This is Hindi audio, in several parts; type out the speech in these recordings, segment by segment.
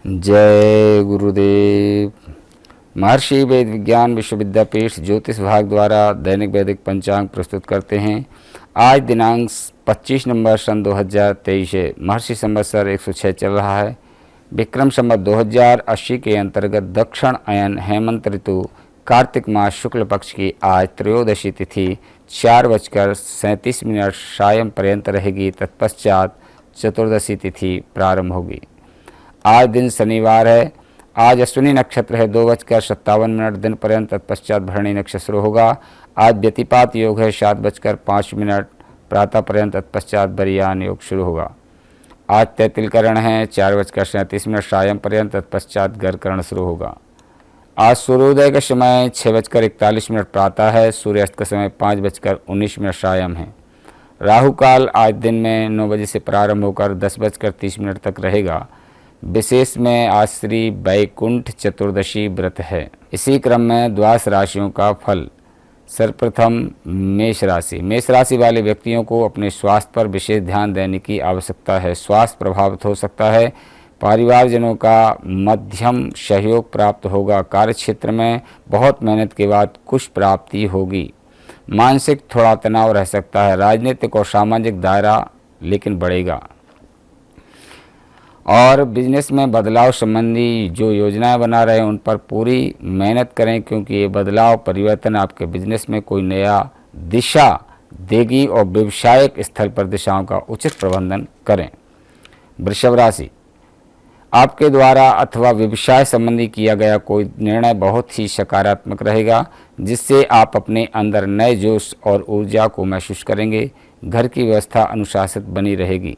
जय गुरुदेव। महर्षि वेद विज्ञान विश्वविद्यापीठ ज्योतिष विभाग द्वारा दैनिक वैदिक पंचांग प्रस्तुत करते हैं। आज दिनांक 25 नवंबर सन 2023 है। महर्षि संवत्सर 106 चल रहा है। विक्रम संवत 2080 के अंतर्गत दक्षिण अयन हेमंत ऋतु कार्तिक मास शुक्ल पक्ष की आज त्रयोदशी तिथि 4:37 सायं पर्यंत रहेगी। तत्पश्चात चतुर्दशी तिथि प्रारंभ होगी। आज दिन शनिवार है। आज अश्विनी नक्षत्र है 2:57 दिन पर्यंत। तत्पश्चात भरणी नक्षत्र शुरू होगा। आज व्यतिपात योग है 7:05 प्रातः पर्यंत। तत्पश्चात बरियान योग शुरू होगा। आज तैतिलकरण है 4:37 सायं पर्यंत। तत्पश्चात गरकरण शुरू होगा। आज सूर्योदय का समय 6:41 प्रातः है। सूर्यास्त का समय 5:19 सायं है। राहु काल आज दिन में 9 बजे से प्रारंभ होकर 10:30 तक रहेगा। विशेष में आज श्री वैकुंठ चतुर्दशी व्रत है। इसी क्रम में द्वादश राशियों का फल। सर्वप्रथम मेष राशि। मेष राशि वाले व्यक्तियों को अपने स्वास्थ्य पर विशेष ध्यान देने की आवश्यकता है। स्वास्थ्य प्रभावित हो सकता है। परिवारजनों का मध्यम सहयोग प्राप्त होगा। कार्यक्षेत्र में बहुत मेहनत के बाद कुछ प्राप्ति होगी। मानसिक थोड़ा तनाव रह सकता है। राजनीतिक और सामाजिक दायरा लेकिन बढ़ेगा। और बिजनेस में बदलाव संबंधी जो योजनाएं बना रहे हैं उन पर पूरी मेहनत करें, क्योंकि ये बदलाव परिवर्तन आपके बिजनेस में कोई नया दिशा देगी और व्यवसायिक स्थल पर दिशाओं का उचित प्रबंधन करें। वृषभ राशि। आपके द्वारा अथवा व्यवसाय संबंधी किया गया कोई निर्णय बहुत ही सकारात्मक रहेगा, जिससे आप अपने अंदर नए जोश और ऊर्जा को महसूस करेंगे। घर की व्यवस्था अनुशासित बनी रहेगी।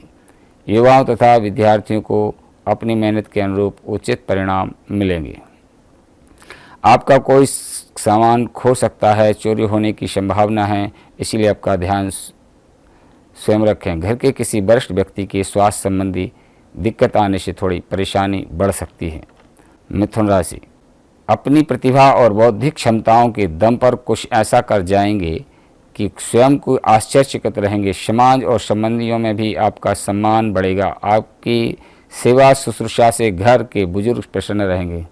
युवाओं तथा विद्यार्थियों को अपनी मेहनत के अनुरूप उचित परिणाम मिलेंगे। आपका कोई सामान खो सकता है। चोरी होने की संभावना है, इसीलिए आपका ध्यान स्वयं रखें। घर के किसी वरिष्ठ व्यक्ति के स्वास्थ्य संबंधी दिक्कत आने से थोड़ी परेशानी बढ़ सकती है। मिथुन राशि। अपनी प्रतिभा और बौद्धिक क्षमताओं के दम पर कुछ ऐसा कर जाएंगे कि स्वयं को आश्चर्यचकित रहेंगे। समाज और संबंधियों में भी आपका सम्मान बढ़ेगा। आपकी सेवा शुश्रूषा से घर के बुजुर्ग प्रसन्न रहेंगे।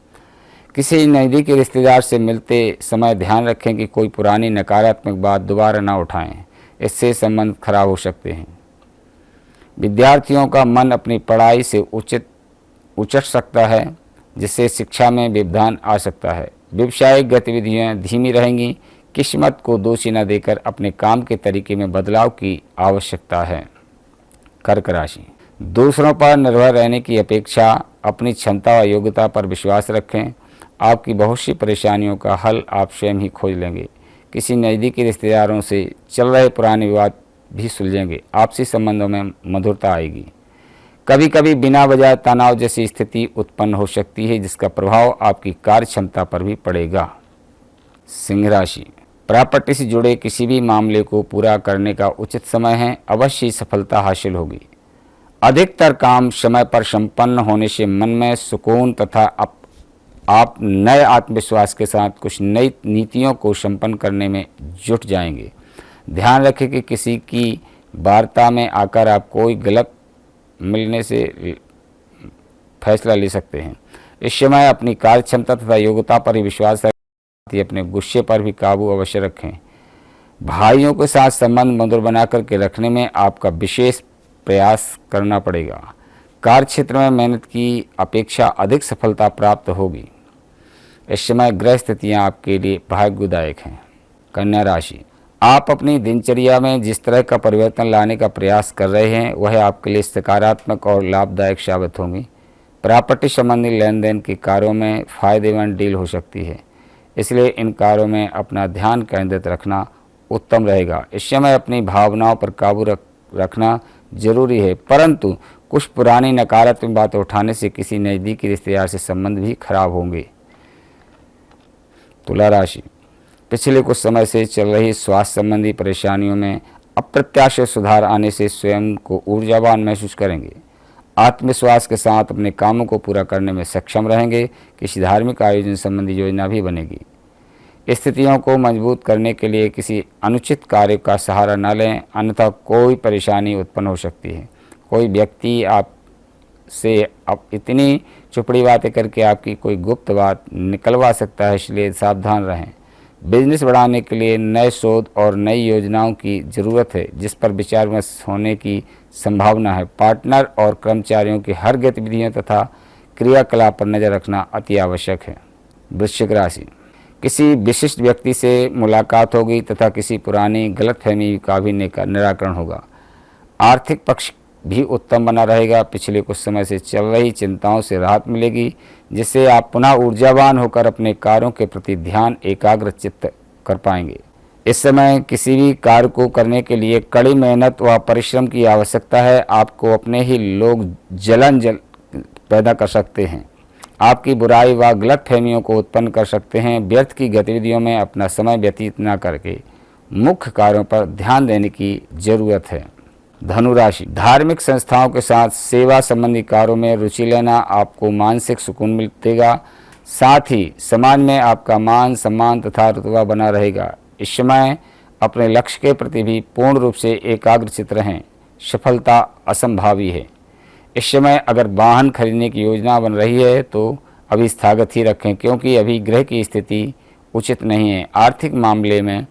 किसी नज़दीकी रिश्तेदार से मिलते समय ध्यान रखें कि कोई पुरानी नकारात्मक बात दोबारा न उठाएं, इससे संबंध खराब हो सकते हैं। विद्यार्थियों का मन अपनी पढ़ाई से उचट सकता है, जिससे शिक्षा में व्यवधान आ सकता है। व्यावसायिक गतिविधियां धीमी रहेंगी। किस्मत को दोषी न देकर अपने काम के तरीके में बदलाव की आवश्यकता है। कर्क राशि। दूसरों पर निर्भर रहने की अपेक्षा अपनी क्षमता व योग्यता पर विश्वास रखें। आपकी बहुत सी परेशानियों का हल आप स्वयं ही खोज लेंगे। किसी नज़दीकी रिश्तेदारों से चल रहे पुराने विवाद भी सुलझेंगे। आपसी संबंधों में मधुरता आएगी। कभी कभी बिना वजह तनाव जैसी स्थिति उत्पन्न हो सकती है, जिसका प्रभाव आपकी कार्य क्षमता पर भी पड़ेगा। सिंह राशि। प्रॉपर्टी से जुड़े किसी भी मामले को पूरा करने का उचित समय है। अवश्य सफलता हासिल होगी। अधिकतर काम समय पर संपन्न होने से मन में सुकून तथा आप नए आत्मविश्वास के साथ कुछ नई नीतियों को संपन्न करने में जुट जाएंगे। ध्यान रखें कि किसी की वार्ता में आकर आप कोई गलत मिलने से फैसला ले सकते हैं। इस समय अपनी कार्य क्षमता तथा योग्यता पर ही विश्वास अपने गुस्से पर भी काबू अवश्य रखें। भाइयों के साथ संबंध मधुर बना करके रखने में आपका विशेष प्रयास करना पड़ेगा। कार्य क्षेत्र में मेहनत की अपेक्षा अधिक सफलता प्राप्त होगी। इस समय ग्रह स्थितियां आपके लिए भाग्यदायक हैं। कन्या राशि। आप अपनी दिनचर्या में जिस तरह का परिवर्तन लाने का प्रयास कर रहे हैं वह आपके लिए सकारात्मक और लाभदायक साबित होंगी। प्रॉपर्टी संबंधी लेन देन के कार्यों में फायदेमंद डील हो सकती है, इसलिए इन कार्यों में अपना ध्यान केंद्रित रखना उत्तम रहेगा। इस समय अपनी भावनाओं पर काबू रखना जरूरी है, परंतु कुछ पुरानी नकारात्मक बातें उठाने से किसी नज़दीकी रिश्तेदार से संबंध भी खराब होंगे। तुला राशि। पिछले कुछ समय से चल रही स्वास्थ्य संबंधी परेशानियों में अप्रत्याशित सुधार आने से स्वयं को ऊर्जावान महसूस करेंगे। आत्मविश्वास के साथ अपने कामों को पूरा करने में सक्षम रहेंगे। किसी धार्मिक आयोजन संबंधी योजना भी बनेगी। स्थितियों को मजबूत करने के लिए किसी अनुचित कार्य का सहारा न लें, अन्यथा कोई परेशानी उत्पन्न हो सकती है। कोई व्यक्ति से अब इतनी चुपड़ी बातें करके आपकी कोई गुप्त बात निकलवा सकता है, इसलिए सावधान रहें। बिजनेस बढ़ाने के लिए नए शोध और नई योजनाओं की ज़रूरत है, जिस पर विचार विमर्श होने की संभावना है। पार्टनर और कर्मचारियों की हर गतिविधियों तथा क्रियाकलाप पर नज़र रखना अति आवश्यक है। वृश्चिक राशि, किसी विशिष्ट व्यक्ति से मुलाकात होगी तथा किसी पुरानी गलतफहमी का भी निराकरण होगा। आर्थिक पक्ष भी उत्तम बना रहेगा। पिछले कुछ समय से चल रही चिंताओं से राहत मिलेगी, जिससे आप पुनः ऊर्जावान होकर अपने कार्यों के प्रति ध्यान एकाग्र चित्त कर पाएंगे। इस समय किसी भी कार्य को करने के लिए कड़ी मेहनत व परिश्रम की आवश्यकता है। आपको अपने ही लोग जलन पैदा कर सकते हैं, आपकी बुराई व गलतफहमियों को उत्पन्न कर सकते हैं। व्यर्थ की गतिविधियों में अपना समय व्यतीत न करके मुख्य कार्यों पर ध्यान देने की जरूरत है। धनु राशि, धार्मिक संस्थाओं के साथ सेवा संबंधी कार्यों में रुचि लेना आपको मानसिक सुकून मिलेगा। साथ ही समाज में आपका मान सम्मान तथा रुतबा बना रहेगा। इस समय अपने लक्ष्य के प्रति भी पूर्ण रूप से एकाग्रचित रहें, सफलता असंभावी है। इस समय अगर वाहन खरीदने की योजना बन रही है तो अभी स्थगित ही रखें, क्योंकि अभी ग्रह की स्थिति उचित नहीं है। आर्थिक मामले में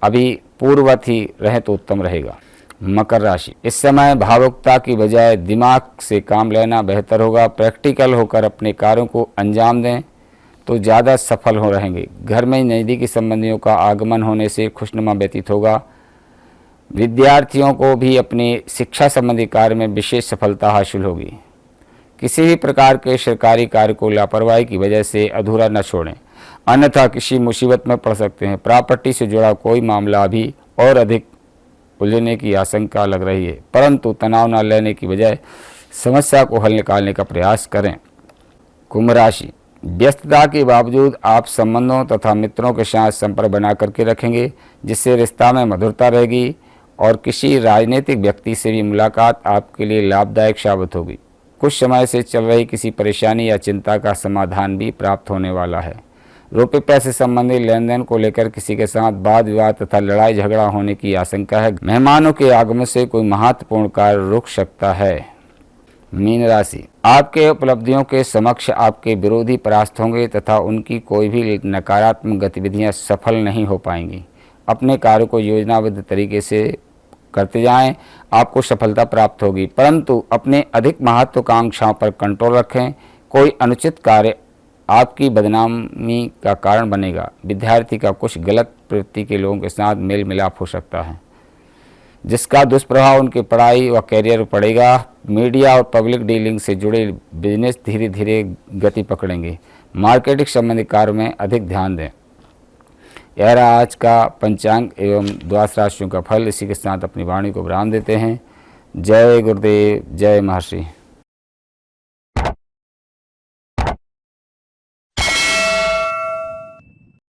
अभी पूर्ववत ही रहे तो उत्तम रहेगा। मकर राशि, इस समय भावुकता की बजाय दिमाग से काम लेना बेहतर होगा। प्रैक्टिकल होकर अपने कार्यों को अंजाम दें तो ज़्यादा सफल हो रहेंगे। घर में नज़दीकी संबंधियों का आगमन होने से खुशनुमा व्यतीत होगा। विद्यार्थियों को भी अपनी शिक्षा संबंधी कार्य में विशेष सफलता हासिल होगी। किसी भी प्रकार के सरकारी कार्य को लापरवाही की वजह से अधूरा न छोड़ें, अन्यथा किसी मुसीबत में पड़ सकते हैं। प्रॉपर्टी से जुड़ा कोई मामला अभी और अधिक उलझने की आशंका लग रही है, परंतु तनाव न लेने की बजाय समस्या को हल निकालने का प्रयास करें। कुंभ राशि, व्यस्तता के बावजूद आप संबंधों तथा मित्रों के साथ संपर्क बना करके रखेंगे, जिससे रिश्ता में मधुरता रहेगी और किसी राजनीतिक व्यक्ति से भी मुलाकात आपके लिए लाभदायक साबित होगी। कुछ समय से चल रही किसी परेशानी या चिंता का समाधान भी प्राप्त होने वाला है। रुपये पैसे संबंधी लेन देन को लेकर किसी के साथ वाद विवाद तथा लड़ाई झगड़ा होने की आशंका है। मेहमानों के आगमन से कोई महत्वपूर्ण कार्य रुक सकता है। मीन राशि, आपके उपलब्धियों के समक्ष आपके विरोधी परास्त होंगे तथा उनकी कोई भी नकारात्मक गतिविधियां सफल नहीं हो पाएंगी। अपने कार्य को योजनाबद्ध तरीके से करते जाएं, आपको सफलता प्राप्त होगी, परंतु अपने अधिक महत्वाकांक्षाओं पर कंट्रोल रखें। कोई अनुचित कार्य आपकी बदनामी का कारण बनेगा। विद्यार्थी का कुछ गलत प्रवृत्ति के लोगों के साथ मेल मिलाप हो सकता है, जिसका दुष्प्रभाव उनकी पढ़ाई व कैरियर पर पड़ेगा। मीडिया और पब्लिक डीलिंग से जुड़े बिजनेस धीरे धीरे गति पकड़ेंगे। मार्केटिंग संबंधी कार्य में अधिक ध्यान दें। यह रहा आज का पंचांग एवं द्वादश राशियों का फल। इसी के साथ अपनी वाणी को विराम देते हैं। जय गुरुदेव, जय महर्षि।